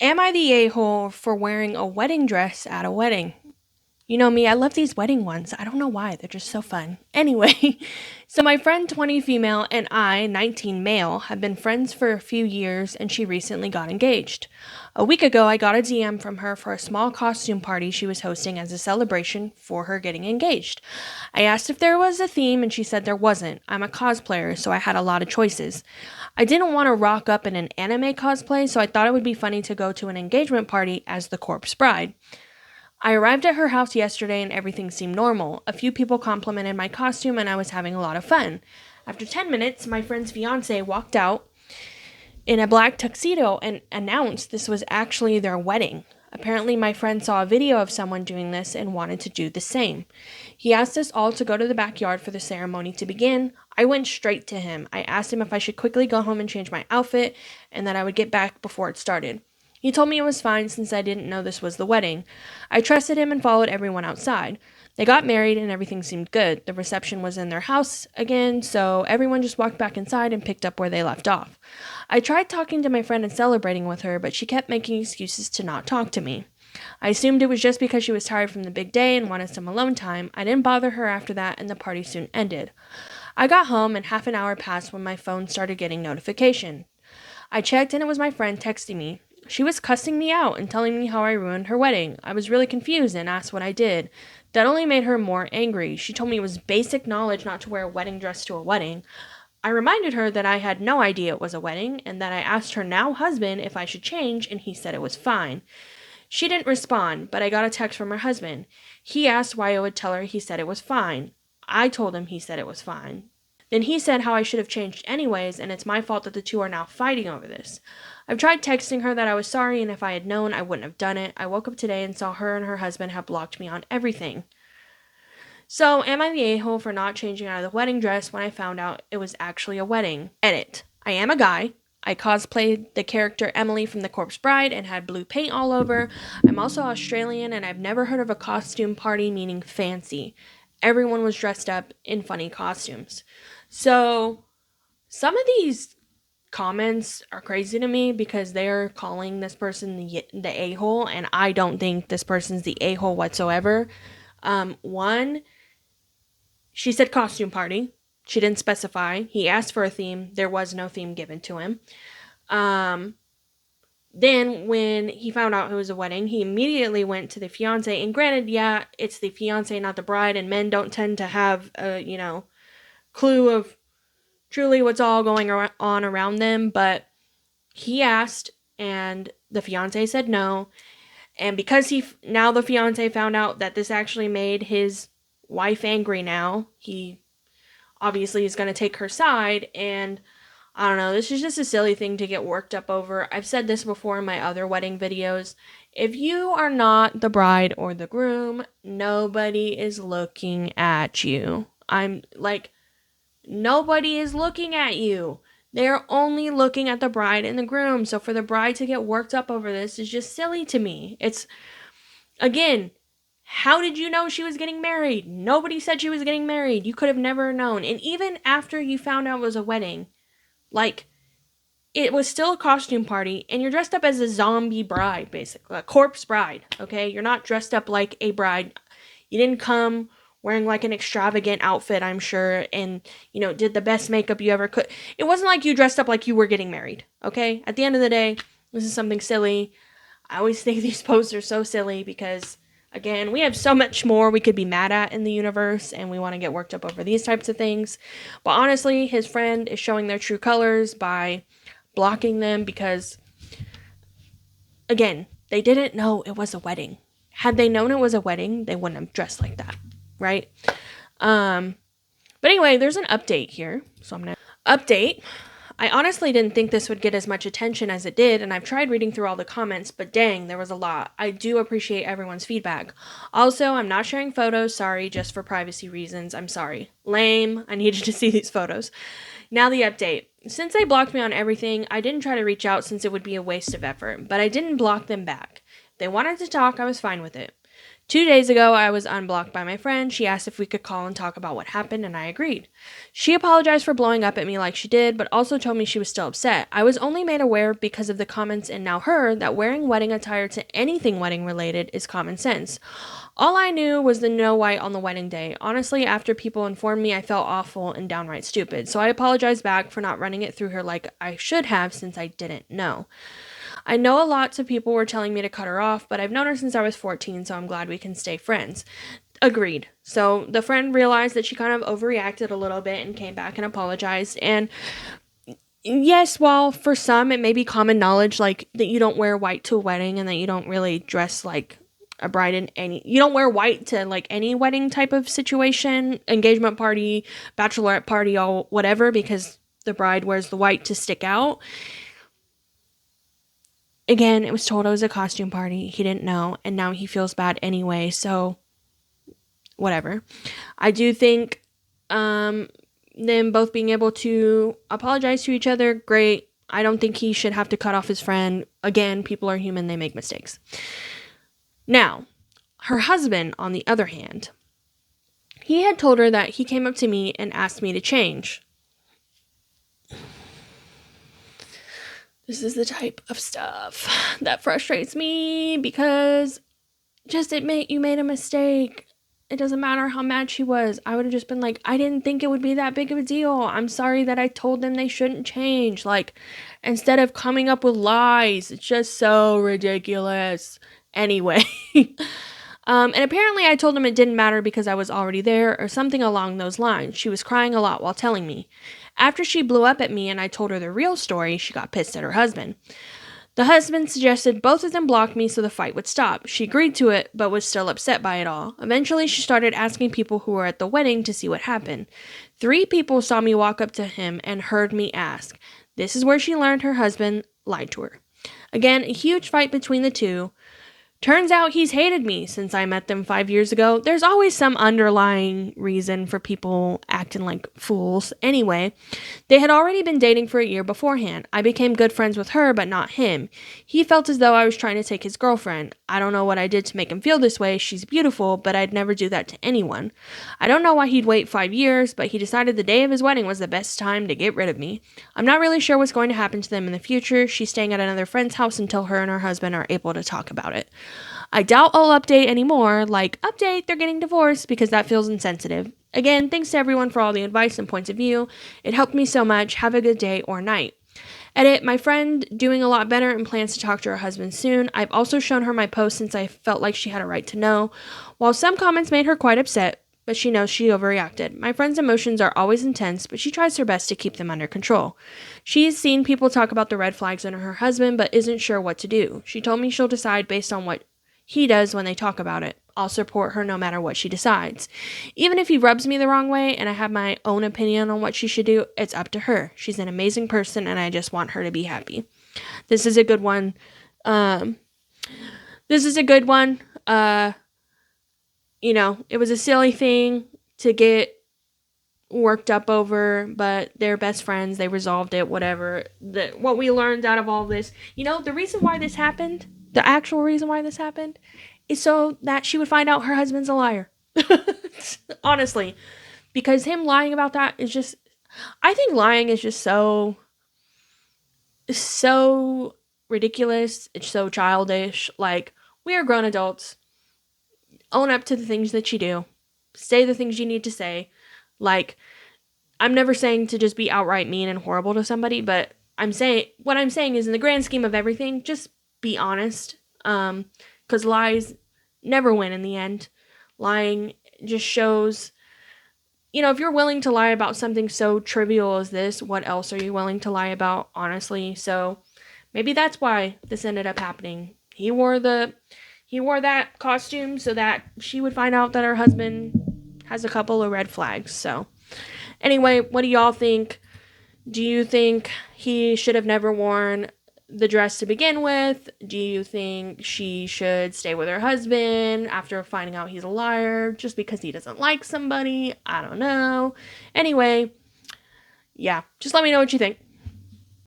Am I the a-hole for wearing a wedding dress at a wedding? You know me, I love these wedding ones. I don't know why, they're just so fun. Anyway, so my friend 20 female and I, 19 male, have been friends for a few years and she recently got engaged. A week ago, I got a DM from her for a small costume party she was hosting as a celebration for her getting engaged. I asked if there was a theme and she said there wasn't. I'm a cosplayer, so I had a lot of choices. I didn't want to rock up in an anime cosplay, so I thought it would be funny to go to an engagement party as the corpse bride. I arrived at her house yesterday and everything seemed normal. A few people complimented my costume and I was having a lot of fun. After 10 minutes, my friend's fiance walked out in a black tuxedo and announced this was actually their wedding. Apparently, my friend saw a video of someone doing this and wanted to do the same. He asked us all to go to the backyard for the ceremony to begin. I went straight to him. I asked him if I should quickly go home and change my outfit and that I would get back before it started. He told me it was fine since I didn't know this was the wedding. I trusted him and followed everyone outside. They got married and everything seemed good. The reception was in their house again, so everyone just walked back inside and picked up where they left off. I tried talking to my friend and celebrating with her, but she kept making excuses to not talk to me. I assumed it was just because she was tired from the big day and wanted some alone time. I didn't bother her after that and the party soon ended. I got home and half an hour passed when my phone started getting notification. I checked and it was my friend texting me. She was cussing me out and telling me how I ruined her wedding. I was really confused and asked what I did. That only made her more angry. She told me it was basic knowledge not to wear a wedding dress to a wedding. I reminded her that I had no idea it was a wedding and that I asked her now husband if I should change and he said it was fine. She didn't respond, but I got a text from her husband. He asked why I would tell her he said it was fine. I told him he said it was fine. Then he said how I should have changed anyways, and it's my fault that the two are now fighting over this. I've tried texting her that I was sorry, and if I had known, I wouldn't have done it. I woke up today and saw her and her husband have blocked me on everything. So, am I the a-hole for not changing out of the wedding dress when I found out it was actually a wedding? Edit. I am a guy. I cosplayed the character Emily from The Corpse Bride and had blue paint all over. I'm also Australian, and I've never heard of a costume party meaning fancy. Everyone was dressed up in funny costumes. So, some of these comments are crazy to me because they're calling this person the a-hole, and I don't think this person's the a-hole whatsoever. One, she said costume party. She didn't specify. He asked for a theme. There was no theme given to him. Then when he found out it was a wedding, he immediately went to the fiance. And granted, yeah, it's the fiance, not the bride, and men don't tend to have a, clue of truly what's all going on around them. But he asked, and the fiance said no. And because now the fiance found out that this actually made his wife angry now, he obviously is going to take her side, and I don't know, this is just a silly thing to get worked up over. I've said this before in my other wedding videos. If you are not the bride or the groom, nobody is looking at you. Nobody is looking at you. They're only looking at the bride and the groom. So for the bride to get worked up over this is just silly to me. It's, again, how did you know she was getting married? Nobody said she was getting married. You could have never known. And even after you found out it was a wedding, it was still a costume party, and you're dressed up as a zombie bride, basically. A corpse bride, okay? You're not dressed up like a bride. You didn't come wearing an extravagant outfit, I'm sure, and, did the best makeup you ever could. It wasn't like you dressed up like you were getting married, okay? At the end of the day, this is something silly. I always think these posts are so silly because, again, we have so much more we could be mad at in the universe, and we want to get worked up over these types of things. But honestly, his friend is showing their true colors by blocking them because, again, they didn't know it was a wedding. Had they known it was a wedding, they wouldn't have dressed like that, right? But anyway, there's an update here. So I'm going to update. I honestly didn't think this would get as much attention as it did, and I've tried reading through all the comments, but dang, there was a lot. I do appreciate everyone's feedback. Also, I'm not sharing photos, sorry, just for privacy reasons. I'm sorry. Lame. I needed to see these photos. Now the update. Since they blocked me on everything, I didn't try to reach out since it would be a waste of effort, but I didn't block them back. If they wanted to talk, I was fine with it. 2 days ago, I was unblocked by my friend. She asked if we could call and talk about what happened, and I agreed. She apologized for blowing up at me like she did, but also told me she was still upset. I was only made aware because of the comments and now her that wearing wedding attire to anything wedding related is common sense. All I knew was the no white on the wedding day. Honestly, after people informed me, I felt awful and downright stupid, so I apologized back for not running it through her like I should have since I didn't know. I know a lot of people were telling me to cut her off, but I've known her since I was 14, so I'm glad we can stay friends. Agreed. So the friend realized that she kind of overreacted a little bit and came back and apologized. And yes, while for some it may be common knowledge, like that you don't wear white to a wedding and that you don't really dress like a bride in you don't wear white to like any wedding type of situation, engagement party, bachelorette party, all whatever, because the bride wears the white to stick out. Again, it was told it was a costume party. He didn't know, and now he feels bad anyway, so whatever. I do think them both being able to apologize to each other, great. I don't think he should have to cut off his friend. Again, people are human, they make mistakes. Now, her husband, on the other hand, he had told her that he came up to me and asked me to change. This is the type of stuff that frustrates me because just admit you made a mistake. It doesn't matter how mad she was. I would have just been like, I didn't think it would be that big of a deal. I'm sorry that I told them they shouldn't change. Like, instead of coming up with lies, it's just so ridiculous. Anyway. And apparently I told him it didn't matter because I was already there or something along those lines. She was crying a lot while telling me. After she blew up at me and I told her the real story, she got pissed at her husband. The husband suggested both of them block me so the fight would stop. She agreed to it, but was still upset by it all. Eventually, she started asking people who were at the wedding to see what happened. 3 people saw me walk up to him and heard me ask. This is where she learned her husband lied to her. Again, a huge fight between the two. Turns out he's hated me since I met them 5 years ago. There's always some underlying reason for people acting like fools. Anyway, they had already been dating for a year beforehand. I became good friends with her, but not him. He felt as though I was trying to take his girlfriend. I don't know what I did to make him feel this way. She's beautiful, but I'd never do that to anyone. I don't know why he'd wait 5 years, but he decided the day of his wedding was the best time to get rid of me. I'm not really sure what's going to happen to them in the future. She's staying at another friend's house until her and her husband are able to talk about it. I doubt I'll update anymore, like, update, they're getting divorced, because that feels insensitive. Again, thanks to everyone for all the advice and points of view. It helped me so much. Have a good day or night. Edit, my friend doing a lot better and plans to talk to her husband soon. I've also shown her my post since I felt like she had a right to know. While some comments made her quite upset, but she knows she overreacted. My friend's emotions are always intense, but she tries her best to keep them under control. She's seen people talk about the red flags in her husband, but isn't sure what to do. She told me she'll decide based on what he does when they talk about it. I'll support her no matter what she decides. Even if he rubs me the wrong way and I have my own opinion on what she should do, it's up to her. She's an amazing person and I just want her to be happy. This is a good one. It was a silly thing to get worked up over, but they're best friends. They resolved it, whatever. What we learned out of all this, the reason why this happened, the actual reason why this happened, is so that she would find out her husband's a liar. Honestly. Because him lying about that is just, I think lying is just so ridiculous. It's so childish. Like, we are grown adults. Own up to the things that you do. Say the things you need to say. Like, I'm never saying to just be outright mean and horrible to somebody, but what I'm saying is in the grand scheme of everything, just be honest. Because lies never win in the end. Lying just shows, if you're willing to lie about something so trivial as this, what else are you willing to lie about, honestly? So maybe that's why this ended up happening. He wore that costume so that she would find out that her husband has a couple of red flags. So anyway, what do y'all think? Do you think he should have never worn the dress to begin with? Do you think she should stay with her husband after finding out he's a liar just because he doesn't like somebody? I don't know. Anyway, yeah, just let me know what you think.